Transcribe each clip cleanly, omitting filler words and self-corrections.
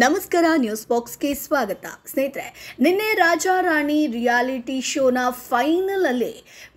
ನಮಸ್ಕಾರ ನ್ಯೂಸ್ ಬಾಕ್ಸ್ಗೆ ಸ್ವಾಗತ ಸ್ನೇಹಿತರೆ. ನಿನ್ನೆ ರಾಜಾ ರಾಣಿ ರಿಯಾಲಿಟಿ ಶೋನ ಫೈನಲ್ ಅಲ್ಲಿ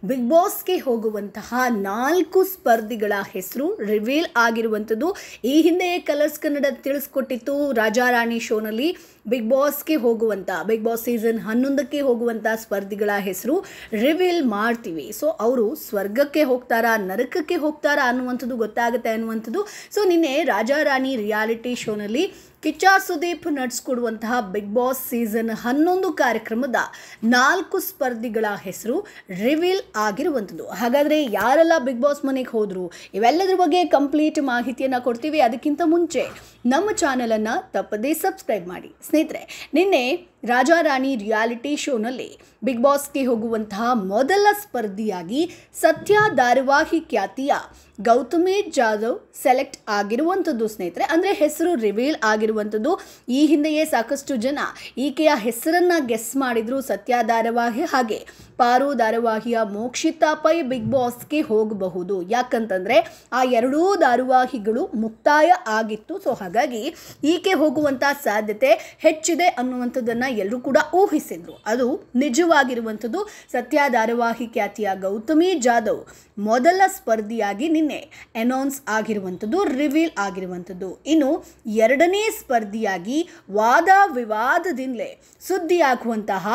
ಬಿಗ್ ಬಾಸ್ಗೆ ಹೋಗುವಂತಹ 4 ಸ್ಪರ್ಧಿಗಳ ಹೆಸರು ರಿವೀಲ್ ಆಗಿರುವಂಥದ್ದು. ಈ ಹಿಂದೆ ಕಲರ್ಸ್ ಕನ್ನಡ ತಿಳಿಸ್ಕೊಟ್ಟಿತ್ತು, ರಾಜಾ ರಾಣಿ ಶೋನಲ್ಲಿ ಬಿಗ್ ಬಾಸ್ಗೆ ಹೋಗುವಂಥ ಬಿಗ್ ಬಾಸ್ ಸೀಸನ್ 11ಕ್ಕೆ ಹೋಗುವಂಥ ಸ್ಪರ್ಧಿಗಳ ಹೆಸರು ರಿವೀಲ್ ಮಾಡ್ತೀವಿ. ಸೊ ಅವರು ಸ್ವರ್ಗಕ್ಕೆ ಹೋಗ್ತಾರಾ ನರಕಕ್ಕೆ ಹೋಗ್ತಾರಾ ಅನ್ನುವಂಥದ್ದು ಗೊತ್ತಾಗುತ್ತೆ ಅನ್ನುವಂಥದ್ದು. ಸೊ ನಿನ್ನೆ ರಾಜಾ ರಾಣಿ ರಿಯಾಲಿಟಿ ಶೋನಲ್ಲಿ ಕಿಚ್ಚ ಸುದೀಪ್ ನಡೆಸ್ಕೊಡುವಂತಹ ಬಿಗ್ ಬಾಸ್ ಸೀಸನ್ 11 ಕಾರ್ಯಕ್ರಮದ 4 ಸ್ಪರ್ಧಿಗಳ ಹೆಸರು ರಿವೀಲ್ ಆಗಿರುವಂಥದ್ದು. ಹಾಗಾದರೆ ಯಾರೆಲ್ಲ ಬಿಗ್ ಬಾಸ್ ಮನೆಗೆ ಹೋದರು, ಇವೆಲ್ಲದರ ಬಗ್ಗೆ ಕಂಪ್ಲೀಟ್ ಮಾಹಿತಿಯನ್ನು ಕೊಡ್ತೀವಿ. ಅದಕ್ಕಿಂತ ಮುಂಚೆ ನಮ್ಮ ಚಾನಲನ್ನು ತಪ್ಪದೇ ಸಬ್ಸ್ಕ್ರೈಬ್ ಮಾಡಿ. ಸ್ನೇಹಿತರೆ, ನಿನ್ನೆ ರಾಜಾ ರಾಣಿ ರಿಯಾಲಿಟಿ ಶೋನಲ್ಲಿ ಬಿಗ್ ಬಾಸ್ಗೆ ಹೋಗುವಂತಹ ಮೊದಲ ಸ್ಪರ್ಧಿಯಾಗಿ ಸತ್ಯ ಧಾರಾವಾಹಿ ಖ್ಯಾತಿಯ ಗೌತಮಿ ಜಾಧವ್ ಸೆಲೆಕ್ಟ್ ಆಗಿರುವಂಥದ್ದು. ಸ್ನೇಹಿತರೆ, ಅಂದರೆ ಹೆಸರು ರಿವೀಲ್ ಆಗಿರುವಂಥದ್ದು. ಈ ಹಿಂದೆಯೇ ಸಾಕಷ್ಟು ಜನ ಈಕೆಯ ಹೆಸರನ್ನು ಗೆಸ್ ಮಾಡಿದ್ರು. ಸತ್ಯ ಧಾರಾವಾಹಿ ಹಾಗೆ ಪಾರು ಧಾರಾವಾಹಿಯ ಮೋಕ್ಷಿತಾ ಪೈ ಬಿಗ್ ಬಾಸ್ಗೆ ಹೋಗಬಹುದು, ಯಾಕಂತಂದರೆ ಆ ಎರಡೂ ಧಾರಾವಾಹಿಗಳು ಮುಕ್ತಾಯ ಆಗಿತ್ತು. ಸೊ ಹಾಗಾಗಿ ಈಕೆ ಹೋಗುವಂಥ ಸಾಧ್ಯತೆ ಹೆಚ್ಚಿದೆ ಅನ್ನುವಂಥದ್ದನ್ನು ಎಲ್ಲರೂ ಕೂಡ ಊಹಿಸಿದ್ರು. ಅದು ನಿಜವಾಗಿರುವಂಥದ್ದು. ಸತ್ಯ ಧಾರಾವಾಹಿ ಖ್ಯಾತಿಯ ಗೌತಮಿ ಜಾಧವ್ ಮೊದಲ ಸ್ಪರ್ಧಿಯಾಗಿ ನಿನ್ನೆ ಅನೌನ್ಸ್ ಆಗಿರುವಂಥದ್ದು, ರಿವೀಲ್ ಆಗಿರುವಂಥದ್ದು. ಇನ್ನು ಎರಡನೇ ಸ್ಪರ್ಧಿಯಾಗಿ ವಾದ ವಿವಾದದಿಂದಲೇ ಸುದ್ದಿಯಾಗುವಂತಹ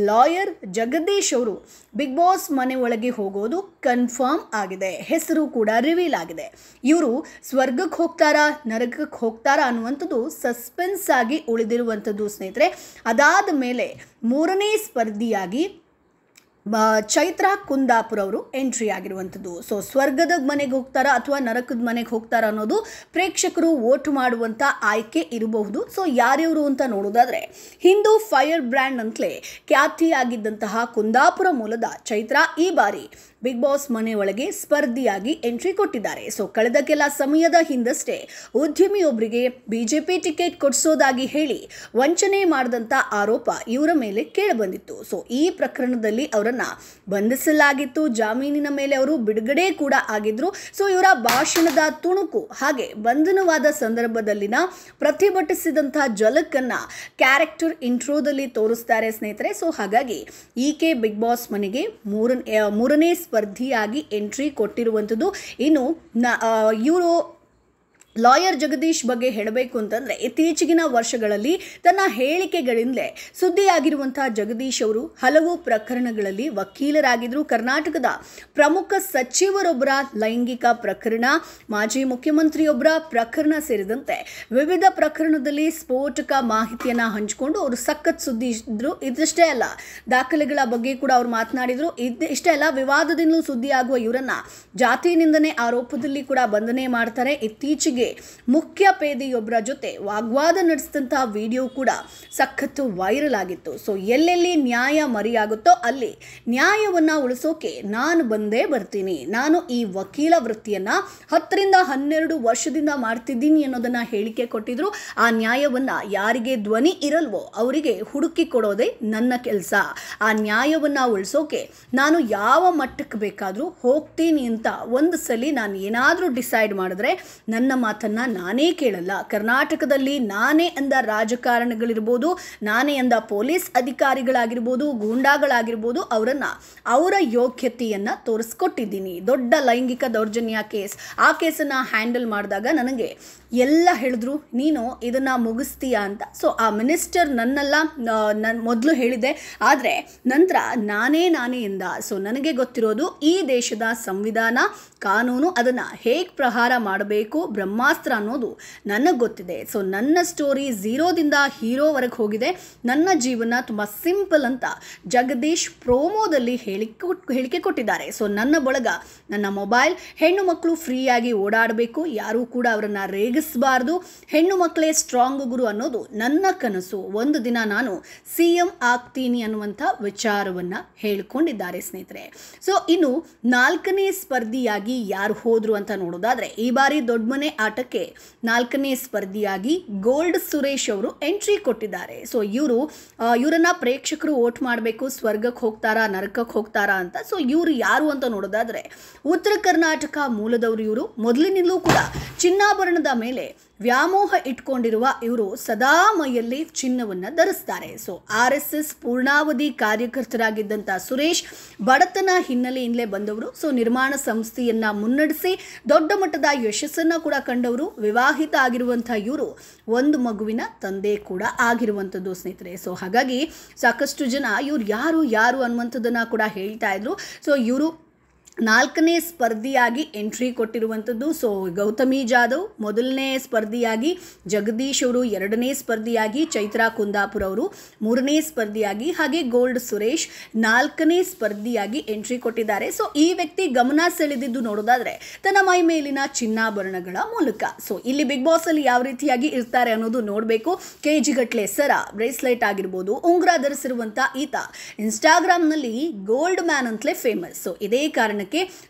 ಲಾಯರ್ ಜಗದೀಶ್ ಅವರು ಬಿಗ್ ಬಾಸ್ ಮನೆ ಒಳಗೆ ಹೋಗೋದು ಕನ್ಫರ್ಮ್ ಆಗಿದೆ. ಹೆಸರು ಕೂಡ ರಿವೀಲ್ ಆಗಿದೆ. ಇವರು ಸ್ವರ್ಗಕ್ಕೆ ಹೋಗ್ತಾರಾ ನರಕಕ್ಕೆ ಹೋಗ್ತಾರಾ ಅನ್ನುವಂಥದ್ದು ಸಸ್ಪೆನ್ಸ್ ಆಗಿ ಉಳಿದಿರುವಂಥದ್ದು. ಸ್ನೇಹಿತರೆ, ಅದಾದ ಮೇಲೆ ಮೂರನೇ ಸ್ಪರ್ಧಿಯಾಗಿ ಚೈತ್ರಾ ಕುಂದಾಪುರ ಅವರು ಎಂಟ್ರಿ ಆಗಿರುವಂಥದ್ದು. ಸೊ ಸ್ವರ್ಗದ ಮನೆಗೆ ಹೋಗ್ತಾರಾ ಅಥವಾ ನರಕದ ಮನೆಗೆ ಹೋಗ್ತಾರಾ ಅನ್ನೋದು ಪ್ರೇಕ್ಷಕರು ವೋಟ್ ಮಾಡುವಂಥ ಆಯ್ಕೆ ಇರಬಹುದು. ಸೊ ಯಾರ್ಯವರು ಅಂತ ನೋಡೋದಾದರೆ, ಹಿಂದೂ ಫೈರ್ ಬ್ರ್ಯಾಂಡ್ ಅಂತಲೇ ಖ್ಯಾತಿಯಾಗಿದ್ದಂತಹ ಕುಂದಾಪುರ ಮೂಲದ ಚೈತ್ರಾ ಈ ಬಾರಿ ಬಿಗ್ ಬಾಸ್ ಮನೆ ಒಳಗೆ ಸ್ಪರ್ಧಿಯಾಗಿ ಎಂಟ್ರಿ ಕೊಟ್ಟಿದ್ದಾರೆ. ಸೊ ಕಳೆದ ಕೆಲ ಸಮಯದ ಹಿಂದಷ್ಟೇ ಉದ್ಯಮಿಯೊಬ್ಬರಿಗೆ ಬಿಜೆಪಿ ಟಿಕೆಟ್ ಕೊಡಿಸೋದಾಗಿ ಹೇಳಿ ವಂಚನೆ ಮಾಡಿದಂಥ ಆರೋಪ ಇವರ ಮೇಲೆ ಕೇಳಿಬಂದಿತ್ತು. ಸೊ ಈ ಪ್ರಕರಣದಲ್ಲಿ ಅವರನ್ನು ಬಂಧಿಸಲಾಗಿತ್ತು. ಜಾಮೀನಿನ ಮೇಲೆ ಅವರು ಬಿಡುಗಡೆ ಕೂಡ ಆಗಿದ್ರು. ಸೊ ಇವರ ಭಾಷಣದ ತುಣುಕು ಹಾಗೆ ಬಂಧನವಾದ ಸಂದರ್ಭದಲ್ಲಿನ ಪ್ರತಿಭಟಿಸಿದಂಥ ಝಲಕನ್ನು ಕ್ಯಾರೆಕ್ಟರ್ ಇಂಟ್ರೋದಲ್ಲಿ ತೋರಿಸ್ತಾರೆ ಸ್ನೇಹಿತರೆ. ಸೊ ಹಾಗಾಗಿ ಈಕೆ ಬಿಗ್ ಬಾಸ್ ಮನೆಗೆ ಮೂರನೇ ಸ್ಪರ್ಧಿಯಾಗಿ ಎಂಟ್ರಿ ಕೊಟ್ಟಿರುವಂಥದ್ದು. ಇನ್ನು ಇವರು ಲಾಯರ್ ಜಗದೀಶ್ ಬಗ್ಗೆ ಹೇಳಬೇಕು ಅಂತಂದರೆ, ಇತ್ತೀಚೆಗಿನ ವರ್ಷಗಳಲ್ಲಿ ತನ್ನ ಹೇಳಿಕೆಗಳಿಂದಲೇ ಸುದ್ದಿಯಾಗಿರುವಂತಹ ಜಗದೀಶ್ ಅವರು ಹಲವು ಪ್ರಕರಣಗಳಲ್ಲಿ ವಕೀಲರಾಗಿದ್ದರು. ಕರ್ನಾಟಕದ ಪ್ರಮುಖ ಸಚಿವರೊಬ್ಬರ ಲೈಂಗಿಕ ಪ್ರಕರಣ, ಮಾಜಿ ಮುಖ್ಯಮಂತ್ರಿಯೊಬ್ಬರ ಪ್ರಕರಣ ಸೇರಿದಂತೆ ವಿವಿಧ ಪ್ರಕರಣದಲ್ಲಿ ಸ್ಫೋಟಕ ಮಾಹಿತಿಯನ್ನು ಹಂಚಿಕೊಂಡು ಅವರು ಸಖತ್ ಸುದ್ದಿ ಇದ್ದರು. ಇದಷ್ಟೇ ಅಲ್ಲ, ದಾಖಲೆಗಳ ಬಗ್ಗೆ ಕೂಡ ಅವರು ಮಾತನಾಡಿದರು. ಇಷ್ಟೇ ಅಲ್ಲ, ವಿವಾದದಿಂದಲೂ ಸುದ್ದಿಯಾಗುವ ಇವರನ್ನು ಜಾತಿ ನಿಂದನೆ ಆರೋಪದಲ್ಲಿ ಕೂಡ ಬಂಧನೆ ಮಾಡ್ತಾರೆ. ಇತ್ತೀಚೆಗೆ ಮುಖ್ಯ ಪೇದೆಯೊಬ್ಬರ ಜೊತೆ ವಾಗ್ವಾದ ನಡೆಸಿದಂತಹ ವಿಡಿಯೋ ಕೂಡ ಸಖತ್ತು ವೈರಲ್ ಆಗಿತ್ತು. ಸೊ ಎಲ್ಲೆಲ್ಲಿ ನ್ಯಾಯ ಮರೆಯಾಗುತ್ತೋ ಅಲ್ಲಿ ನ್ಯಾಯವನ್ನು ಉಳಿಸೋಕೆ ನಾನು ಬಂದೇ ಬರ್ತೀನಿ, ನಾನು ಈ ವಕೀಲ ವೃತ್ತಿಯನ್ನು 10 ರಿಂದ 12 ವರ್ಷದಿಂದ ಮಾಡ್ತಿದ್ದೀನಿ ಅನ್ನೋದನ್ನು ಹೇಳಿಕೆ ಕೊಟ್ಟಿದ್ರು. ಆ ನ್ಯಾಯವನ್ನು ಯಾರಿಗೆ ಧ್ವನಿ ಇರಲ್ವೋ ಅವರಿಗೆ ಹುಡುಕಿ ಕೊಡೋದೇ ನನ್ನ ಕೆಲಸ. ಆ ನ್ಯಾಯವನ್ನು ಉಳಿಸೋಕೆ ನಾನು ಯಾವ ಮಟ್ಟಕ್ಕೆ ಬೇಕಾದರೂ ಹೋಗ್ತೀನಿ ಅಂತ ಒಂದು ಸಲ ನಾನು ಏನಾದರೂ ಡಿಸೈಡ್ ಮಾಡಿದ್ರೆ ನನ್ನ ಮಾತನ್ನು ನಾನೇ ಕೇಳಲ್ಲ. ಕರ್ನಾಟಕದಲ್ಲಿ ನಾನೇ ಅಂದ ರಾಜಕಾರಣಿಗಳಿರ್ಬೋದು, ನಾನೇ ಅಂದ ಪೊಲೀಸ್ ಅಧಿಕಾರಿಗಳಾಗಿರ್ಬೋದು, ಗೂಂಡಾಗಳಾಗಿರ್ಬೋದು, ಅವರ ಯೋಗ್ಯತೆಯನ್ನು ತೋರಿಸ್ಕೊಟ್ಟಿದ್ದೀನಿ. ದೊಡ್ಡ ಲೈಂಗಿಕ ದೌರ್ಜನ್ಯ ಕೇಸ್, ಆ ಕೇಸನ್ನು ಹ್ಯಾಂಡಲ್ ಮಾಡಿದಾಗ ನನಗೆ ಎಲ್ಲ ಹೇಳಿದ್ರು, ನೀನು ಇದನ್ನು ಮುಗಿಸ್ತೀಯಾ ಅಂತ. ಸೊ ಆ ಮಿನಿಸ್ಟರ್ ನನ್ನೆಲ್ಲ ಮೊದಲು ಹೇಳಿದೆ, ಆದರೆ ನಂತರ ನಾನೇ ಎಂದ. ಸೊ ನನಗೆ ಗೊತ್ತಿರೋದು ಈ ದೇಶದ ಸಂವಿಧಾನ, ಕಾನೂನು, ಅದನ್ನು ಹೇಗೆ ಪ್ರಹಾರ ಮಾಡಬೇಕು, ಬ್ರಹ್ಮಾಸ್ತ್ರ ಅನ್ನೋದು ನನಗೆ ಗೊತ್ತಿದೆ. ಸೊ ನನ್ನ ಸ್ಟೋರಿ ಝೀರೋದಿಂದ ಹೀರೋವರೆಗೆ ಹೋಗಿದೆ. ನನ್ನ ಜೀವನ ತುಂಬ ಸಿಂಪಲ್ ಅಂತ ಜಗದೀಶ್ ಪ್ರೋಮೋದಲ್ಲಿ ಹೇಳಿಕೆ ಕೊಟ್ಟಿದ್ದಾರೆ. ಸೊ ನನ್ನ ಬಳಗ, ನನ್ನ ಮೊಬೈಲ್, ಹೆಣ್ಣು ಮಕ್ಕಳು ಫ್ರೀಯಾಗಿ ಓಡಾಡಬೇಕು, ಯಾರೂ ಕೂಡ ಅವರನ್ನು ರೇಗಿಸಬಾರ್ದು, ಹೆಣ್ಣು ಮಕ್ಕಳೇ ಸ್ಟ್ರಾಂಗ್ ಗುರು ಅನ್ನೋದು ನನ್ನ ಕನಸು, ಒಂದು ದಿನ ನಾನು CM ಆಗ್ತೀನಿ ಅನ್ನುವಂಥ ವಿಚಾರವನ್ನು ಹೇಳಿಕೊಂಡಿದ್ದಾರೆ ಸ್ನೇಹಿತರೆ. ಸೊ ಇನ್ನು 4ನೇ ಸ್ಪರ್ಧಿಯಾಗಿ ಯಾರು ಹೋದ್ರು ಅಂತ ನೋಡೋದಾದ್ರೆ, ಈ ಬಾರಿ ದೊಡ್ಡ ಮನೆ ಆಟಕ್ಕೆ 4ನೇ ಸ್ಪರ್ಧಿಯಾಗಿ ಗೋಲ್ಡ್ ಸುರೇಶ್ ಅವರು ಎಂಟ್ರಿ ಕೊಟ್ಟಿದ್ದಾರೆ. ಸೊ ಇವರನ್ನ ಪ್ರೇಕ್ಷಕರು ವೋಟ್ ಮಾಡಬೇಕು, ಸ್ವರ್ಗಕ್ಕೆ ಹೋಗ್ತಾರಾ ನರಕಕ್ಕೆ ಹೋಗ್ತಾರಾ ಅಂತ. ಸೊ ಇವರು ಯಾರು ಅಂತ ನೋಡೋದಾದ್ರೆ, ಉತ್ತರ ಕರ್ನಾಟಕ ಮೂಲದವರು. ಇವರು ಮೊದಲಿನಿಂದಲೂ ಕೂಡ ಚಿನ್ನಾಭರಣದ ಮೇಲೆ ಮೇಲೆ ವ್ಯಾಮೋಹ ಇಟ್ಕೊಂಡಿರುವ ಇವರು ಸದಾ ಮೈಯಲ್ಲಿ ಚಿನ್ನವನ್ನು ಧರಿಸ್ತಾರೆ. ಸೊ RSS ಪೂರ್ಣಾವಧಿ ಕಾರ್ಯಕರ್ತರಾಗಿದ್ದಂಥ ಸುರೇಶ್ ಬಡತನ ಹಿನ್ನೆಲೆಯಿಂದಲೇ ಬಂದವರು. ಸೊ ನಿರ್ಮಾಣ ಸಂಸ್ಥೆಯನ್ನ ಮುನ್ನಡೆಸಿ ದೊಡ್ಡ ಮಟ್ಟದ ಯಶಸ್ಸನ್ನು ಕೂಡ ಕಂಡವರು. ವಿವಾಹಿತ ಆಗಿರುವಂಥ ಇವರು ಒಂದು ಮಗುವಿನ ತಂದೆ ಕೂಡ ಆಗಿರುವಂಥದ್ದು ಸ್ನೇಹಿತರೆ. ಸೊ ಹಾಗಾಗಿ ಸಾಕಷ್ಟು ಜನ ಇವ್ರು ಯಾರು ಅನ್ನುವಂಥದ್ದನ್ನು ಕೂಡ ಹೇಳ್ತಾ ಇದ್ರು. ಸೊ ಇವರು 4ನೇ ಸ್ಪರ್ಧಿಯಾಗಿ ಎಂಟ್ರಿ ಕೊಟ್ಟಿರುವಂಥದ್ದು. ಸೊ ಗೌತಮಿ ಜಾಧವ್ ಮೊದಲನೇ ಸ್ಪರ್ಧಿಯಾಗಿ, ಜಗದೀಶ್ ಅವರು 2ನೇ ಸ್ಪರ್ಧಿಯಾಗಿ, ಚೈತ್ರಾ ಕುಂದಾಪುರ್ ಅವರು 3ನೇ ಸ್ಪರ್ಧಿಯಾಗಿ, ಹಾಗೆ ಗೋಲ್ಡ್ ಸುರೇಶ್ 4ನೇ ಸ್ಪರ್ಧಿಯಾಗಿ ಎಂಟ್ರಿ ಕೊಟ್ಟಿದ್ದಾರೆ. ಸೊ ಈ ವ್ಯಕ್ತಿ ಗಮನ ಸೆಳೆದಿದ್ದು ನೋಡೋದಾದ್ರೆ ತನ್ನ ಮೈ ಮೇಲಿನ ಚಿನ್ನಾಭರಣಗಳ ಮೂಲಕ. ಸೊ ಇಲ್ಲಿ ಬಿಗ್ ಬಾಸ್ ಅಲ್ಲಿ ಯಾವ ರೀತಿಯಾಗಿ ಇರ್ತಾರೆ ಅನ್ನೋದು ನೋಡಬೇಕು. KG-ಗಟ್ಲೆ ಸರ, ಬ್ರೇಸ್ಲೆಟ್ ಆಗಿರ್ಬೋದು, ಉಂಗುರ ಧರಿಸಿರುವಂಥ ಈತ ಇನ್ಸ್ಟಾಗ್ರಾಮ್ನಲ್ಲಿ ಗೋಲ್ಡ್ ಮ್ಯಾನ್ ಅಂತಲೇ ಫೇಮಸ್. ಸೊ ಇದೇ ಕಾರಣ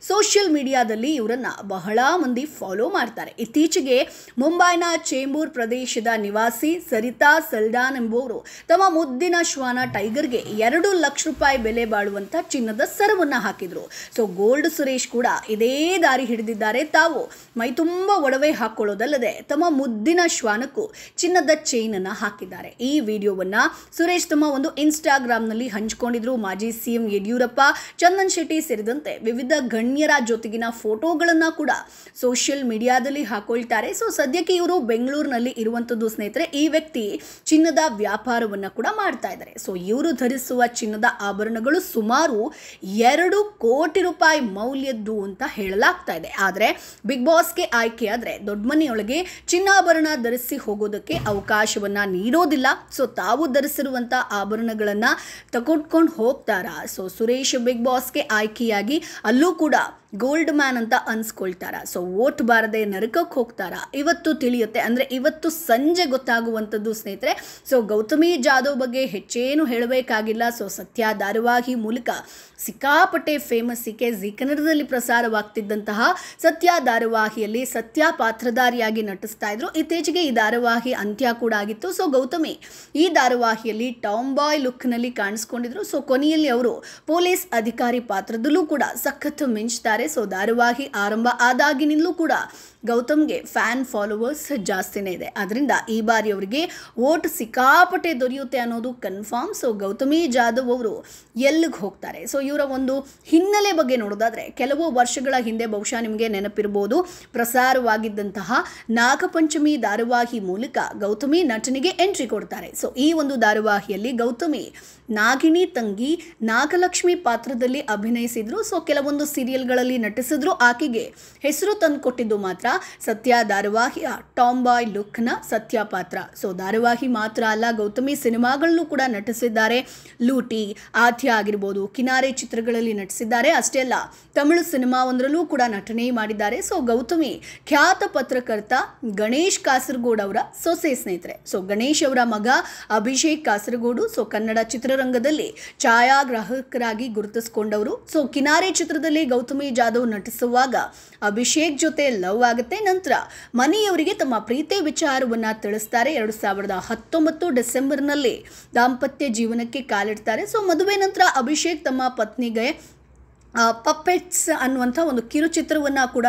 ಸೋಷಿಯಲ್ ಮೀಡಿಯಾದಲ್ಲಿ ಇವರನ್ನ ಬಹಳ ಮಂದಿ ಫಾಲೋ ಮಾಡ್ತಾರೆ. ಇತ್ತೀಚೆಗೆ ಮುಂಬೈನ ಚೇಂಬೂರ್ ಪ್ರದೇಶದ ನಿವಾಸಿ ಸರಿತಾ ಸಲ್ಡಾನ್ ಎಂಬುವರು ತಮ್ಮ ಮುದ್ದಿನ ಶ್ವಾನ ಟೈಗರ್ಗೆ 2 ಲಕ್ಷ ರೂಪಾಯಿ ಬೆಲೆ ಬಾಳುವಂತ ಚಿನ್ನದ ಸರವನ್ನ ಹಾಕಿದ್ರು. ಸೊ ಗೋಲ್ಡ್ ಸುರೇಶ್ ಕೂಡ ಇದೇ ದಾರಿ ಹಿಡಿದಿದ್ದಾರೆ. ತಾವು ಮೈ ತುಂಬ ಒಡವೆ ಹಾಕೊಳ್ಳೋದಲ್ಲದೆ ತಮ್ಮ ಮುದ್ದಿನ ಶ್ವಾನಕ್ಕೂ ಚಿನ್ನದ ಚೈನ್ ಅನ್ನ ಹಾಕಿದ್ದಾರೆ. ಈ ವಿಡಿಯೋವನ್ನ ಸುರೇಶ್ ತಮ್ಮ ಒಂದು ಇನ್ಸ್ಟಾಗ್ರಾಮ್ನಲ್ಲಿ ಹಂಚಿಕೊಂಡಿದ್ರು. ಮಾಜಿ CM ಯಡಿಯೂರಪ್ಪ, ಚಂದನ್ ಶೆಟ್ಟಿ ಸೇರಿದಂತೆ ವಿವಿಧ ಗಣ್ಯರ ಜೊತೆಗಿನ ಫೋಟೋಗಳನ್ನ ಕೂಡ ಸೋಷಿಯಲ್ ಮೀಡಿಯಾದಲ್ಲಿ ಹಾಕೊಳ್ತಾರೆ. ಸೊ ಸದ್ಯಕ್ಕೆ ಇವರು ಬೆಂಗಳೂರಿನಲ್ಲಿ ಇರುವಂಥದ್ದು ಸ್ನೇಹಿತರೆ. ಈ ವ್ಯಕ್ತಿ ಚಿನ್ನದ ವ್ಯಾಪಾರವನ್ನು ಕೂಡ ಮಾಡ್ತಾ ಇದ್ದಾರೆ. ಸೊ ಇವರು ಧರಿಸುವ ಚಿನ್ನದ ಆಭರಣಗಳು ಸುಮಾರು 2 ಕೋಟಿ ರೂಪಾಯಿ ಮೌಲ್ಯದ್ದು ಅಂತ ಹೇಳಲಾಗ್ತಾ ಇದೆ. ಆದರೆ ಬಿಗ್ ಬಾಸ್ಗೆ ಆಯ್ಕೆ ಆದರೆ ದೊಡ್ಡ ಮನೆಯೊಳಗೆ ಚಿನ್ನಾಭರಣ ಧರಿಸಿ ಹೋಗೋದಕ್ಕೆ ಅವಕಾಶವನ್ನ ನೀಡೋದಿಲ್ಲ. ಸೊ ತಾವು ಧರಿಸಿರುವಂಥ ಆಭರಣಗಳನ್ನ ತಗೊಂಡ್ಕೊಂಡು ಹೋಗ್ತಾರಾ? ಸೊ ಸುರೇಶ್ ಬಿಗ್ ಬಾಸ್ಗೆ ಆಯ್ಕೆಯಾಗಿ ಅಲ್ಲೂ ಕೂಡ ಗೋಲ್ಡ್ ಮ್ಯಾನ್ ಅಂತ ಅನ್ಸ್ಕೊಳ್ತಾರ? ಸೊ ವೋಟ್ ಬಾರದೆ ನರಕಕ್ಕೆ ಹೋಗ್ತಾರಾ? ಇವತ್ತು ತಿಳಿಯುತ್ತೆ. ಅಂದರೆ ಇವತ್ತು ಸಂಜೆ ಗೊತ್ತಾಗುವಂಥದ್ದು ಸ್ನೇಹಿತರೆ. ಸೊ ಗೌತಮಿ ಜಾಧವ್ ಬಗ್ಗೆ ಹೆಚ್ಚೇನು ಹೇಳಬೇಕಾಗಿಲ್ಲ. ಸೊ ಸತ್ಯ ಧಾರಾವಾಹಿ ಮೂಲಕ ಸಿಕ್ಕಾಪಟ್ಟೆ ಫೇಮಸ್. ಜೀ ಕನ್ನಡದಲ್ಲಿ ಪ್ರಸಾರವಾಗ್ತಿದ್ದಂತಹ ಸತ್ಯ ಧಾರಾವಾಹಿಯಲ್ಲಿ ಸತ್ಯ ಪಾತ್ರಧಾರಿಯಾಗಿ ನಟಿಸ್ತಾ ಇದ್ರು. ಇತ್ತೀಚೆಗೆ ಈ ಧಾರಾವಾಹಿ ಅಂತ್ಯ ಕೂಡ ಆಗಿತ್ತು. ಸೊ ಗೌತಮಿ ಈ ಧಾರಾವಾಹಿಯಲ್ಲಿ ಟಾಮ್ ಬಾಯ್ ಲುಕ್ನಲ್ಲಿ ಕಾಣಿಸ್ಕೊಂಡಿದ್ರು. ಸೊ ಕೊನೆಯಲ್ಲಿ ಅವರು ಪೊಲೀಸ್ ಅಧಿಕಾರಿ ಪಾತ್ರದಲ್ಲೂ ಕೂಡ ಸಖತ್ ಮಿಂಚ್ತಾರೆ. ಸೊ ಧಾರಾವಾಹಿ ಆರಂಭ ಆದಾಗಿನಿಂದಲೂ ಕೂಡ ಗೌತಮ್ಗೆ ಫ್ಯಾನ್ ಫಾಲೋವರ್ಸ್ ಜಾಸ್ತಿನೇ ಇದೆ. ಅದರಿಂದ ಈ ಬಾರಿ ಅವರಿಗೆ ವೋಟ್ ಸಿಕ್ಕಾಪಟ್ಟೆ ದೊರೆಯುತ್ತೆ ಅನ್ನೋದು ಕನ್ಫರ್ಮ್. ಸೊ ಗೌತಮಿ ಜಾಧವ್ ಅವರು ಎಲ್ಲಿಗೆ ಹೋಗ್ತಾರೆ? ಸೊ ಇವರ ಒಂದು ಹಿನ್ನೆಲೆ ಬಗ್ಗೆ ನೋಡೋದಾದ್ರೆ ಕೆಲವು ವರ್ಷಗಳ ಹಿಂದೆ ಬಹುಶಃ ನಿಮಗೆ ನೆನಪಿರ್ಬೋದು, ಪ್ರಸಾರವಾಗಿದ್ದಂತಹ ನಾಗಪಂಚಮಿ ಧಾರಾವಾಹಿ ಮೂಲಕ ಗೌತಮಿ ನಟನೆಗೆ ಎಂಟ್ರಿ ಕೊಡ್ತಾರೆ. ಸೊ ಈ ಒಂದು ಧಾರಾವಾಹಿಯಲ್ಲಿ ಗೌತಮಿ ನಾಗಿನಿ ತಂಗಿ ನಾಗಲಕ್ಷ್ಮಿ ಪಾತ್ರದಲ್ಲಿ ಅಭಿನಯಿಸಿದ್ರು. ಸೊ ಕೆಲವೊಂದು ಸೀರಿಯಲ್ಗಳಲ್ಲಿ ನಟಿಸಿದ್ರು. ಆಕೆಗೆ ಹೆಸರು ತಂದು ಕೊಟ್ಟಿದ್ದು ಮಾತ್ರ ಸತ್ಯ ಧಾರಾವಾಹಿಯ ಟಾಮ್ ಬಾಯ್ ಲುಕ್ನ ಸತ್ಯ ಪಾತ್ರ. ಸೊ ಧಾರಾವಾಹಿ ಮಾತ್ರ ಅಲ್ಲ, ಗೌತಮಿ ಸಿನಿಮಾಗಳಲ್ಲೂ ಕೂಡ ನಟಿಸಿದ್ದಾರೆ. ಲೂಟಿ, ಆದ್ಯ ಆಗಿರ್ಬೋದು, ಕಿನಾರೆ ಚಿತ್ರಗಳಲ್ಲಿ ನಟಿಸಿದ್ದಾರೆ. ಅಷ್ಟೇ ಅಲ್ಲ, ತಮಿಳು ಸಿನಿಮಾ ಒಂದರಲ್ಲೂ ಕೂಡ ನಟನೆ ಮಾಡಿದ್ದಾರೆ. ಸೊ ಗೌತಮಿ ಖ್ಯಾತ ಪತ್ರಕರ್ತ ಗಣೇಶ್ ಕಾಸರಗೋಡು ಅವರ ಸೊಸೆ ಸ್ನೇಹಿತರೆ. ಸೊ ಗಣೇಶ್ ಅವರ ಮಗ ಅಭಿಷೇಕ್ ಕಾಸರಗೋಡು ಸೊ ಕನ್ನಡ ಚಿತ್ರರಂಗದಲ್ಲಿ ಛಾಯಾಗ್ರಾಹಕರಾಗಿ ಗುರುತಿಸಿಕೊಂಡವರು. ಸೊ ಕಿನಾರೆ ಚಿತ್ರದಲ್ಲಿ ಗೌತಮಿ ಜಾಧವ್ ನಟಿಸುವಾಗ ಅಭಿಷೇಕ್ ಜೊತೆ ಲವ್ ಆಗುತ್ತೆ. ನಂತರ ಮನೆಯವರಿಗೆ ತಮ್ಮ ಪ್ರೀತಿ ವಿಚಾರವನ್ನ ತಿಳಿಸ್ತಾರೆ. 2019 ಡಿಸೆಂಬರ್ನಲ್ಲಿ ದಾಂಪತ್ಯ ಜೀವನಕ್ಕೆ ಕಾಲಿಡ್ತಾರೆ. ಸೊ ಮದುವೆ ನಂತರ ಅಭಿಷೇಕ್ ತಮ್ಮ ಪತ್ನಿಗೆ ಪಪ್ಪೆಟ್ಸ್ ಅನ್ನುವಂಥ ಒಂದು ಕಿರುಚಿತ್ರವನ್ನು ಕೂಡ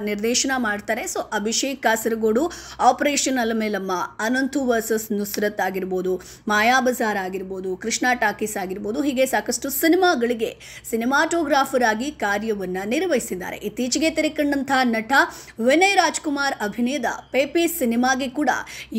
ನಿರ್ದೇಶನ ಮಾಡ್ತಾರೆ. So Abhishek Kasaragod operation Alamelamma, Ananthu versus Nusrat ಆಗಿರ್ಬೋದು, ಮಾಯಾ ಬಜಾರ್ ಆಗಿರ್ಬೋದು, ಕೃಷ್ಣ ಟಾಕೀಸ್ ಆಗಿರ್ಬೋದು, ಹೀಗೆ ಸಾಕಷ್ಟು ಸಿನಿಮಾಗಳಿಗೆ ಸಿನಿಮಾಟೋಗ್ರಾಫರ್ ಆಗಿ ಕಾರ್ಯವನ್ನು ನಿರ್ವಹಿಸಿದ್ದಾರೆ. ಇತ್ತೀಚೆಗೆ ತೆರೆಕಂಡಂತಹ ನಟ ವಿನಯ್ ರಾಜ್ಕುಮಾರ್ ಅಭಿನಯದ ಪೇಪಿ ಸಿನಿಮಾಗೆ ಕೂಡ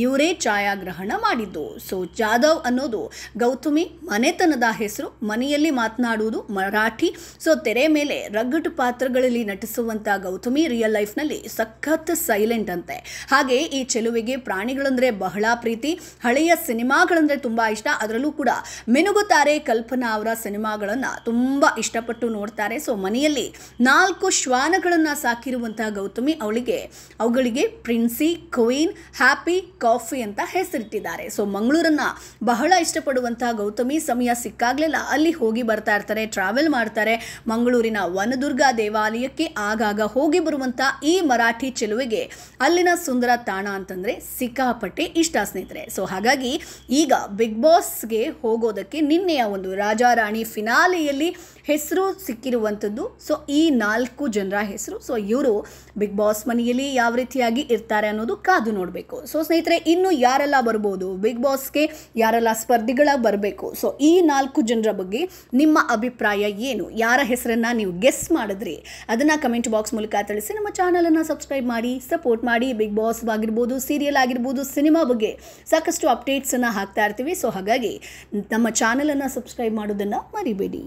ಇವರೇ ಛಾಯಾಗ್ರಹಣ ಮಾಡಿದ್ದು. ಸೊ ಜಾಧವ್ ಅನ್ನೋದು ಗೌತಮಿ ಮನೆತನದ ಹೆಸರು. ಮನೆಯಲ್ಲಿ ಮಾತನಾಡುವುದು ಮರಾಠಿ. ಸೊ ತೆರೆ ಮೇಲೆ ರಗ್ಗಟ್ ಪಾತ್ರಗಳಲ್ಲಿ ನಟಿಸುವಂಥ ಗೌತಮಿ ರಿಯಲ್ ಲೈಫ್ನಲ್ಲಿ ಸಖತ್ ಸೈಲೆಂಟ್ ಅಂತೆ. ಹಾಗೆ ಈ ಚೆಲುವಿಗೆ ಪ್ರಾಣಿಗಳಂದರೆ ಬಹಳ ಪ್ರೀತಿ. ಹಳೆಯ ಸಿನಿಮಾಗಳಂದರೆ ತುಂಬ ಇಷ್ಟ. ಅದರಲ್ಲೂ ಕೂಡ ಮಿನುಗುತ್ತಾರೆ ಕಲ್ಪನಾ ಅವರ ಸಿನಿಮಾಗಳನ್ನು ತುಂಬ ಇಷ್ಟಪಟ್ಟು ನೋಡ್ತಾರೆ. ಸೊ ಮನೆಯಲ್ಲಿ 4 ಶ್ವಾನಗಳನ್ನು ಸಾಕಿರುವಂಥ ಗೌತಮಿ ಅವುಗಳಿಗೆ ಪ್ರಿನ್ಸಿ, ಕ್ವೀನ್, ಹ್ಯಾಪಿ, ಕಾಫಿ ಅಂತ ಹೆಸರಿಟ್ಟಿದ್ದಾರೆ. ಸೊ ಮಂಗಳೂರನ್ನು ಬಹಳ ಇಷ್ಟಪಡುವಂಥ ಗೌತಮಿ ಸಮಯ ಸಿಕ್ಕಾಗಲೆಲ್ಲ ಅಲ್ಲಿ ಹೋಗಿ ಬರ್ತಾ ಇರ್ತಾರೆ, ಟ್ರಾವೆಲ್ ಮಾಡ್ತಾರೆ. ಮಂಗಳೂರಿನ ವನದುರ್ಗ ದೇವಾಲಯಕ್ಕೆ ಆಗಾಗ ಹೋಗಿ ಬರುವಂಥ ಈ ಮರಾಠಿ ಚೆಲುವೆಗೆ ಅಲ್ಲಿನ ಸುಂದರ ತಾಣ ಅಂತಂದರೆ ಸಿಕ್ಕಾಪಟ್ಟೆ ಇಷ್ಟ ಸ್ನೇಹಿತರೆ. ಸೊ ಹಾಗಾಗಿ ಈಗ ಬಿಗ್ ಬಾಸ್ಗೆ ಹೋಗೋದಕ್ಕೆ ನಿನ್ನೆಯ ಒಂದು ರಾಜಾರಾಣಿ ಫಿನಾಲೆಯಲ್ಲಿ ಹೆಸರು ಸಿಕ್ಕಿರುವಂಥದ್ದು. ಸೊ ಈ 4 ಜನರ ಹೆಸರು. ಸೊ ಇವರು ಬಿಗ್ ಬಾಸ್ ಮನೆಯಲ್ಲಿ ಯಾವ ರೀತಿಯಾಗಿ ಇರ್ತಾರೆ ಅನ್ನೋದು ಕಾದು ನೋಡಬೇಕು. ಸೊ ಸ್ನೇಹಿತರೆ, ಇನ್ನು ಯಾರೆಲ್ಲ ಬರ್ಬೋದು ಬಿಗ್ ಬಾಸ್ಗೆ, ಯಾರೆಲ್ಲ ಸ್ಪರ್ಧಿಗಳ ಬರಬೇಕು, ಸೊ ಈ 4 ಜನರ ಬಗ್ಗೆ ನಿಮ್ಮ ಅಭಿಪ್ರಾಯ ಏನು? ಯಾರ ಹೆಸರನ್ನು ನೀವು ಗೆಸ್ ಮಾಡಿದ್ರಿ ಅದನ್ನು ಕಮೆಂಟ್ ಬಾಕ್ಸ್ ಮೂಲಕ ತಿಳಿಸಿ. ನಮ್ಮ ಚಾನಲನ್ನು ಸಬ್ಸ್ಕ್ರೈಬ್ ಮಾಡಿ, ಸಪೋರ್ಟ್ ಮಾಡಿ. ಬಿಗ್ ಬಾಸ್ ಆಗಿರ್ಬೋದು, ಸೀರಿಯಲ್ ಆಗಿರ್ಬೋದು, ಸಿನಿಮಾ ಬಗ್ಗೆ ಸಾಕಷ್ಟು ಅಪ್ಡೇಟ್ಸನ್ನು ಹಾಕ್ತಾ ಇರ್ತೀವಿ. ಸೊ ಹಾಗಾಗಿ ನಮ್ಮ ಚಾನಲನ್ನು ಸಬ್ಸ್ಕ್ರೈಬ್ ಮಾಡೋದನ್ನು ಮರಿಬೇಡಿ.